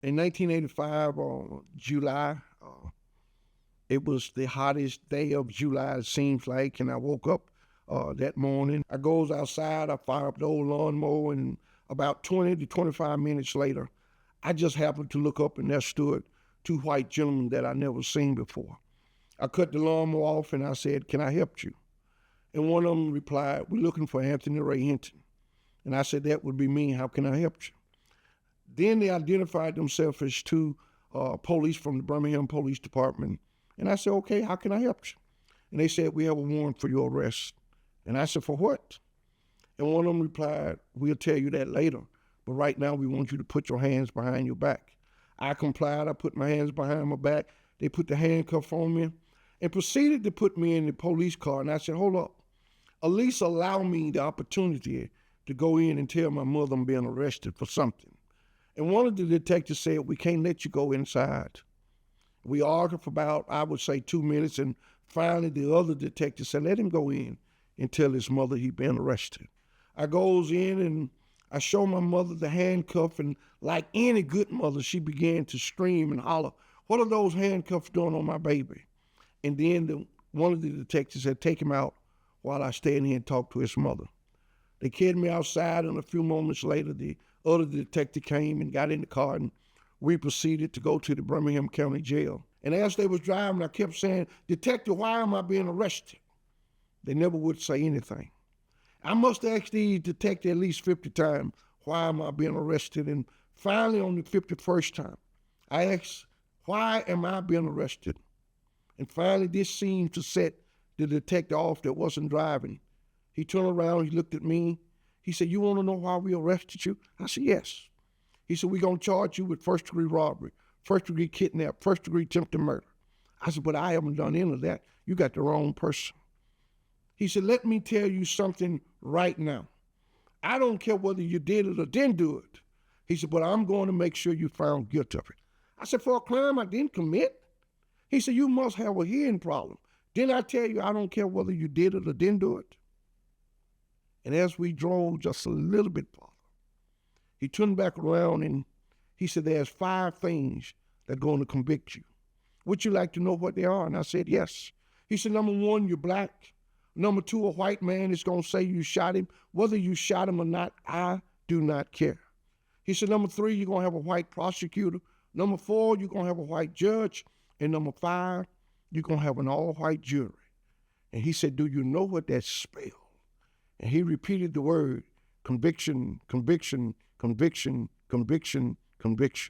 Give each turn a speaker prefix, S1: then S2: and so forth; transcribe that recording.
S1: In 1985, July, it was the hottest day of July, it seems like, and I woke up that morning. I goes outside, I fire up the old lawnmower, and about 20 to 25 minutes later, I just happened to look up, and there stood two white gentlemen that I never seen before. I cut the lawnmower off, and I said, "Can I help you?" And one of them replied, "We're looking for Anthony Ray Hinton." And I said, "That would be me. How can I help you?" Then they identified themselves as two police from the Birmingham Police Department. And I said, "Okay, how can I help you?" And they said, "We have a warrant for your arrest." And I said, "For what?" And one of them replied, "We'll tell you that later. But right now, we want you to put your hands behind your back." I complied. I put my hands behind my back. They put the handcuff on me and proceeded to put me in the police car. And I said, "Hold up. At least allow me the opportunity to go in and tell my mother I'm being arrested for something." And one of the detectives said, "We can't let you go inside." We argued for about, I would say, 2 minutes. And finally, the other detective said, "Let him go in and tell his mother he'd been arrested." I goes in and I show my mother the handcuff. And like any good mother, she began to scream and holler, "What are those handcuffs doing on my baby?" And then one of the detectives said, "Take him out while I stay in here and talk to his mother." They carried me outside, and a few moments later, the other detective came and got in the car, and we proceeded to go to the Birmingham County Jail. And as they was driving, I kept saying, "Detective, why am I being arrested?" They never would say anything. I must ask these detectives at least 50 times, "Why am I being arrested?" And finally, on the 51st time, I asked, "Why am I being arrested?" And finally, this seemed to set the detective off that wasn't driving. He turned around, he looked at me. He said, "You want to know why we arrested you?" I said, "Yes." He said, "We're going to charge you with first-degree robbery, first-degree kidnap, first-degree attempted murder." I said, "But I haven't done any of that. You got the wrong person." He said, "Let me tell you something right now. I don't care whether you did it or didn't do it." He said, "But I'm going to make sure you found guilty of it." I said, "For a crime I didn't commit?" He said, "You must have a hearing problem. Didn't I tell you I don't care whether you did it or didn't do it?" And as we drove just a little bit farther, he turned back around and he said, "There's 5 things that are going to convict you. Would you like to know what they are?" And I said, "Yes." He said, "Number 1, you're black. Number 2, a white man is going to say you shot him. Whether you shot him or not, I do not care." He said, "Number 3, you're going to have a white prosecutor. Number 4, you're going to have a white judge. And number 5, you're going to have an all-white jury." And he said, "Do you know what that spells?" And he repeated the word conviction, conviction, conviction, conviction, conviction.